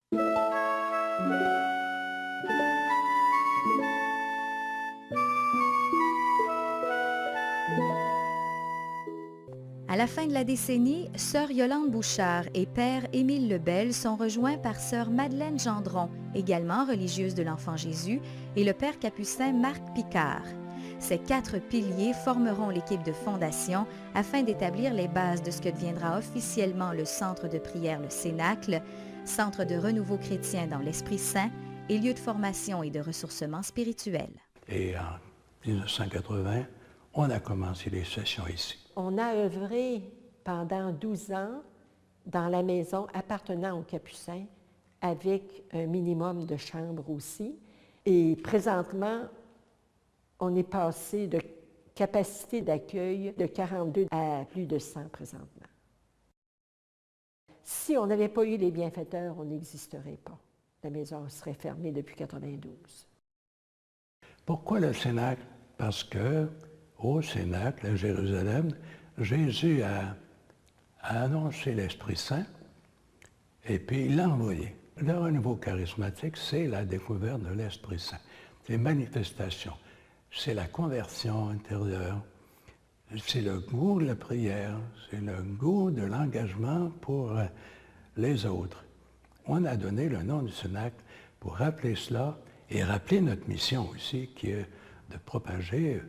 À la fin de la décennie, sœur Yolande Bouchard et père Émile Lebel sont rejoints par sœur Madeleine Gendron, également religieuse de l'Enfant Jésus, et le père capucin Marc Picard. Ces 4 piliers formeront l'équipe de fondation afin d'établir les bases de ce que deviendra officiellement le centre de prière Le Cénacle, centre de renouveau chrétien dans l'Esprit Saint et lieu de formation et de ressourcement spirituel. Et en 1980, on a commencé les sessions ici. On a œuvré pendant 12 ans dans la maison appartenant aux Capucins avec un minimum de chambres aussi. Et présentement, on est passé de capacité d'accueil de 42 à plus de 100 présentement. Si on n'avait pas eu les bienfaiteurs, on n'existerait pas. La maison serait fermée depuis 1992. Pourquoi le Cénacle? Parce que au Cénacle, à Jérusalem, Jésus a annoncé l'Esprit Saint et puis il l'a envoyé. Le renouveau charismatique, c'est la découverte de l'Esprit Saint. Les manifestations, c'est la conversion intérieure, c'est le goût de la prière, c'est le goût de l'engagement pour les autres. On a donné le nom du Cénacle pour rappeler cela et rappeler notre mission aussi, qui est de propager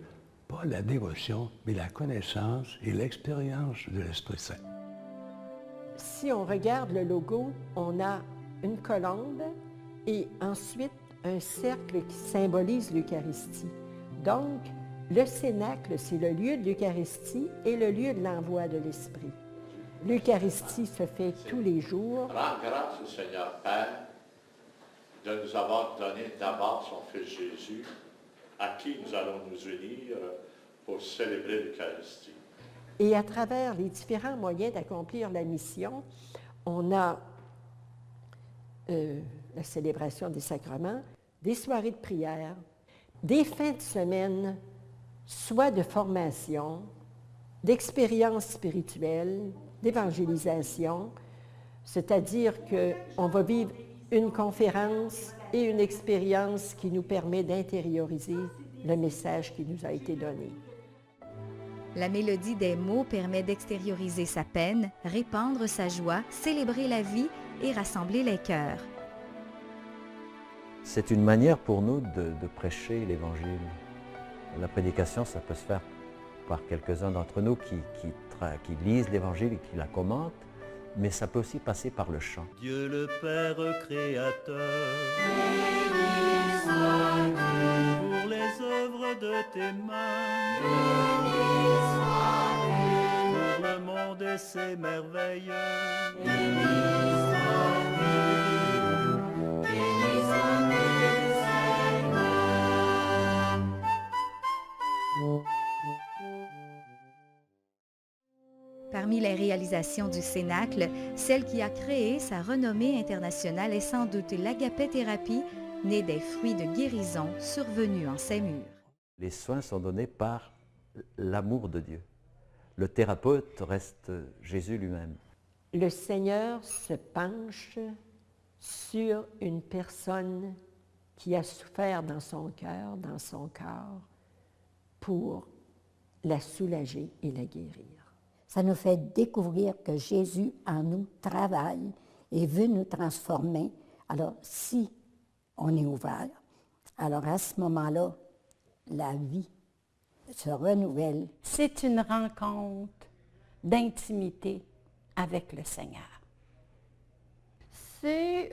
pas la dévotion, mais la connaissance et l'expérience de l'Esprit Saint. Si on regarde le logo, on a une colombe et ensuite un cercle qui symbolise l'Eucharistie. Donc, le Cénacle, c'est le lieu de l'Eucharistie et le lieu de l'envoi de l'Esprit. L'Eucharistie se fait tous les jours. Rends grâce au Seigneur Père de nous avoir donné d'abord son Fils Jésus, à qui nous allons nous unir pour célébrer l'Eucharistie. Et à travers les différents moyens d'accomplir la mission, on a la célébration des sacrements, des soirées de prière, des fins de semaine, soit de formation, d'expérience spirituelle, d'évangélisation, c'est-à-dire qu'on va vivre une conférence et une expérience qui nous permet d'intérioriser le message qui nous a été donné. La mélodie des mots permet d'extérioriser sa peine, répandre sa joie, célébrer la vie et rassembler les cœurs. C'est une manière pour nous de prêcher l'Évangile. La prédication, ça peut se faire par quelques-uns d'entre nous qui lisent l'Évangile et qui la commentent, mais ça peut aussi passer par le chant. Dieu le Père créateur, pour les œuvres de tes mains, pour le monde et ses merveilles. Parmi les réalisations du Cénacle, celle qui a créé sa renommée internationale est sans doute l'agapé-thérapie, née des fruits de guérison survenus en ces murs. Les soins sont donnés par l'amour de Dieu. Le thérapeute reste Jésus lui-même. Le Seigneur se penche sur une personne qui a souffert dans son cœur, dans son corps, pour la soulager et la guérir. Ça nous fait découvrir que Jésus en nous travaille et veut nous transformer. Alors, si on est ouvert, alors à ce moment-là, la vie se renouvelle. C'est une rencontre d'intimité avec le Seigneur. C'est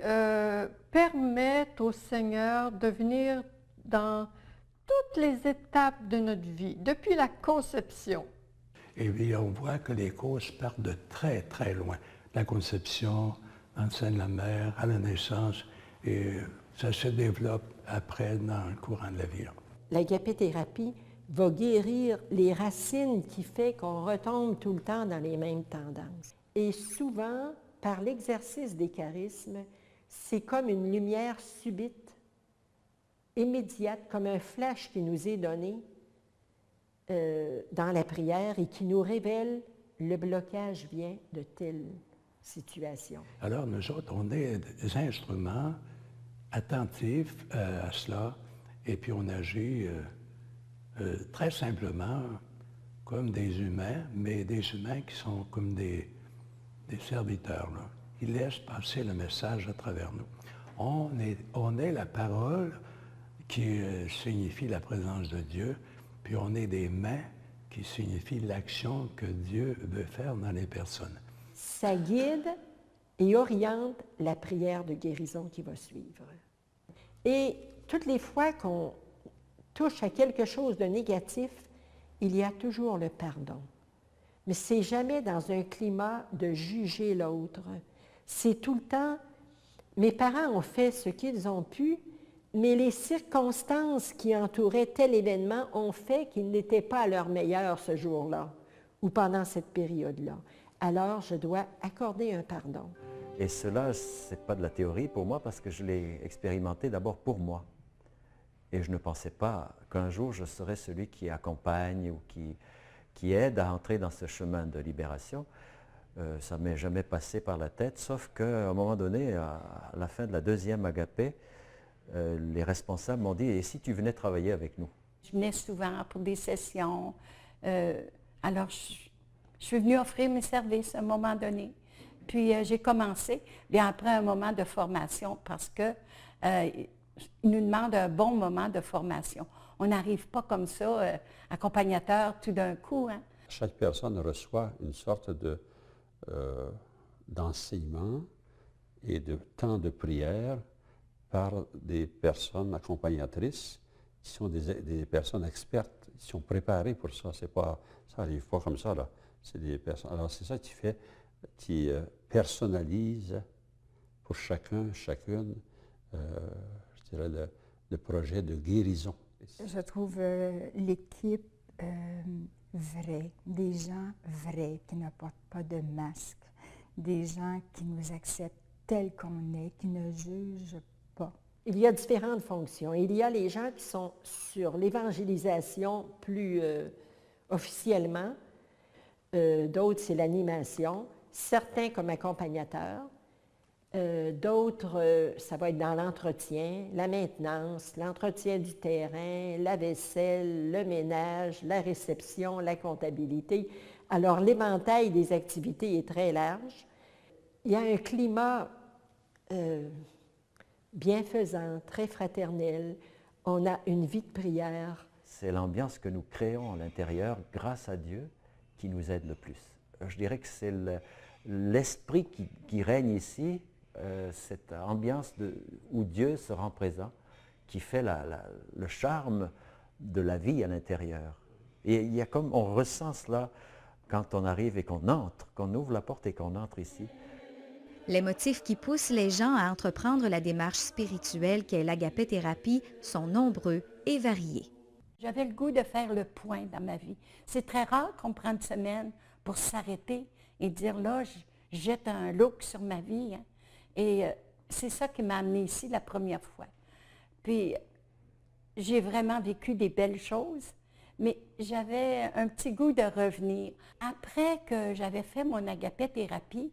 permettre au Seigneur de venir dans toutes les étapes de notre vie, depuis la conception. Et puis on voit que les causes partent de très, très loin. La conception, dans le sein de la mère, à la naissance, et ça se développe après dans le courant de la vie. L'agapé-thérapie va guérir les racines qui fait qu'on retombe tout le temps dans les mêmes tendances. Et souvent, par l'exercice des charismes, c'est comme une lumière subite, immédiate, comme un flash qui nous est donné dans la prière et qui nous révèle le blocage vient de telle situation. Alors, nous autres, on est des instruments attentifs à cela, et puis on agit très simplement comme des humains, mais des humains qui sont comme des serviteurs, là. Ils laissent passer le message à travers nous. On est la parole qui signifie la présence de Dieu, puis on est des mains qui signifient l'action que Dieu veut faire dans les personnes. Ça guide et oriente la prière de guérison qui va suivre. Et toutes les fois qu'on touche à quelque chose de négatif, il y a toujours le pardon. Mais c'est jamais dans un climat de juger l'autre. C'est tout le temps, mes parents ont fait ce qu'ils ont pu, mais les circonstances qui entouraient tel événement ont fait qu'ils n'étaient pas à leur meilleur ce jour-là ou pendant cette période-là. Alors, je dois accorder un pardon. Et cela, ce n'est pas de la théorie pour moi parce que je l'ai expérimenté d'abord pour moi. Et je ne pensais pas qu'un jour je serais celui qui accompagne ou qui aide à entrer dans ce chemin de libération. Ça ne m'est jamais passé par la tête, sauf qu'à un moment donné, à la fin de la deuxième agapé, les responsables m'ont dit « Et si tu venais travailler avec nous ?» Je venais souvent pour des sessions. Alors, je suis venue offrir mes services à un moment donné. Puis, j'ai commencé. Et après un moment de formation, parce que ils nous demandent un bon moment de formation. On n'arrive pas comme ça, accompagnateur, tout d'un coup. Hein. Chaque personne reçoit une sorte d'enseignement et de temps de prière par des personnes accompagnatrices qui sont des personnes expertes, qui sont préparées pour ça. Ça n'arrive pas comme ça, là. C'est des personnes. Alors, c'est ça qui personnalise pour chacune, je dirais, le projet de guérison. Je trouve l'équipe vraie, des gens vrais qui ne portent pas de masque, des gens qui nous acceptent tels qu'on est, qui ne jugent pas. Il y a différentes fonctions. Il y a les gens qui sont sur l'évangélisation plus officiellement. D'autres, c'est l'animation. Certains comme accompagnateurs. D'autres, ça va être dans l'entretien, la maintenance, l'entretien du terrain, la vaisselle, le ménage, la réception, la comptabilité. Alors, l'éventail des activités est très large. Il y a un climat bienfaisant, très fraternel. On a une vie de prière. C'est l'ambiance que nous créons à l'intérieur, grâce à Dieu, qui nous aide le plus. Je dirais que c'est l'esprit qui règne ici, cette ambiance où Dieu se rend présent, qui fait le charme de la vie à l'intérieur. Et il y a comme, on ressent cela quand on arrive et qu'on entre, qu'on ouvre la porte et qu'on entre ici. Les motifs qui poussent les gens à entreprendre la démarche spirituelle qu'est l'agapé-thérapie sont nombreux et variés. J'avais le goût de faire le point dans ma vie. C'est très rare qu'on prenne une semaine pour s'arrêter et dire là, je jette un look sur ma vie. Hein. Et c'est ça qui m'a amenée ici la première fois. Puis, j'ai vraiment vécu des belles choses, mais j'avais un petit goût de revenir. Après que j'avais fait mon agapé-thérapie,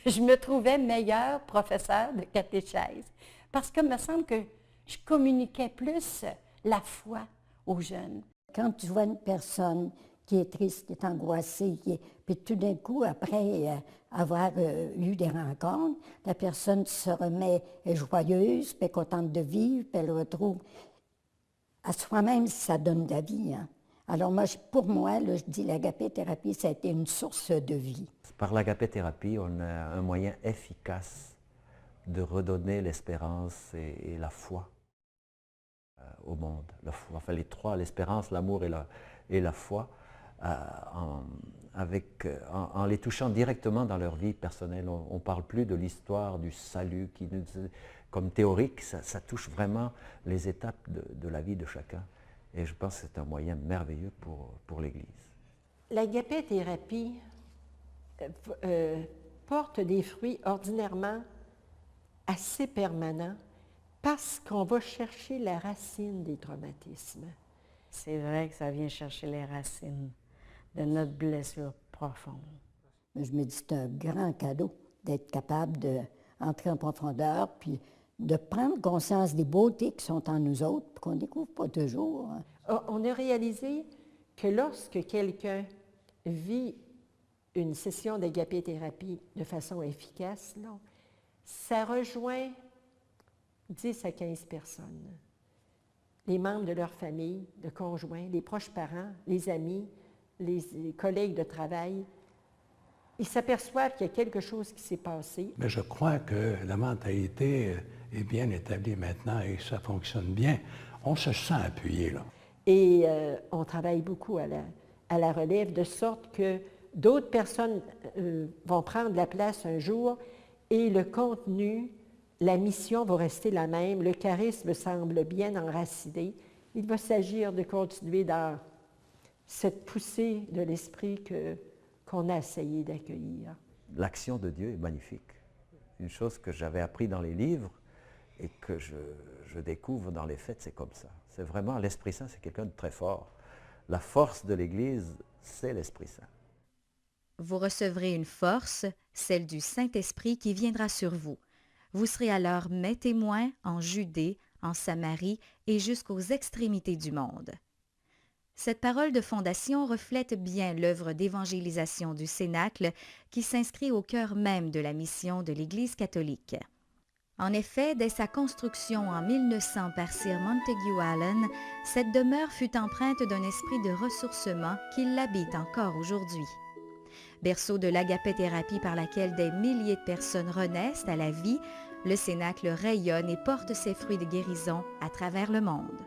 je me trouvais meilleure professeure de catéchèse parce que me semble que je communiquais plus la foi aux jeunes. Quand tu vois une personne qui est triste, qui est angoissée, puis tout d'un coup, après avoir eu des rencontres, la personne se remet joyeuse, puis contente de vivre, puis elle retrouve à soi-même, ça donne de la vie. Hein. Alors moi, pour moi, là, je dis l'agapé-thérapie, ça a été une source de vie. Par l'agapé-thérapie, on a un moyen efficace de redonner l'espérance et la foi au monde. Enfin, les trois, l'espérance, l'amour et la foi, en les touchant directement dans leur vie personnelle. On ne parle plus de l'histoire du salut comme théorique, ça touche vraiment les étapes de la vie de chacun. Et je pense que c'est un moyen merveilleux pour l'Église. L'agapé-thérapie porte des fruits ordinairement assez permanents parce qu'on va chercher la racine des traumatismes. C'est vrai que ça vient chercher les racines de notre blessure profonde. Mais je me dis, c'est un grand cadeau d'être capable d'entrer en profondeur, puis de prendre conscience des beautés qui sont en nous autres, puis qu'on ne découvre pas toujours. Hein. On a réalisé que lorsque quelqu'un vit une session d'agapé-thérapie de façon efficace, là, ça rejoint 10 à 15 personnes. Les membres de leur famille, le conjoint, les proches parents, les amis, les collègues de travail. Ils s'aperçoivent qu'il y a quelque chose qui s'est passé. Mais je crois que la mentalité est bien établie maintenant et ça fonctionne bien. On se sent appuyé, là. Et on travaille beaucoup à la relève, de sorte que d'autres personnes vont prendre la place un jour et le contenu, la mission va rester la même. Le charisme semble bien enraciné. Il va s'agir de continuer dans cette poussée de l'esprit qu'on a essayé d'accueillir. L'action de Dieu est magnifique. Une chose que j'avais appris dans les livres et que je découvre dans les fêtes, c'est comme ça. C'est vraiment, l'Esprit Saint, c'est quelqu'un de très fort. La force de l'Église, c'est l'Esprit Saint. Vous recevrez une force, celle du Saint-Esprit qui viendra sur vous. Vous serez alors mes témoins en Judée, en Samarie et jusqu'aux extrémités du monde. Cette parole de fondation reflète bien l'œuvre d'évangélisation du Cénacle qui s'inscrit au cœur même de la mission de l'Église catholique. En effet, dès sa construction en 1900 par Sir Montague Allen, cette demeure fut empreinte d'un esprit de ressourcement qui l'habite encore aujourd'hui. Berceau de l'agapé-thérapie par laquelle des milliers de personnes renaissent à la vie, le Cénacle rayonne et porte ses fruits de guérison à travers le monde.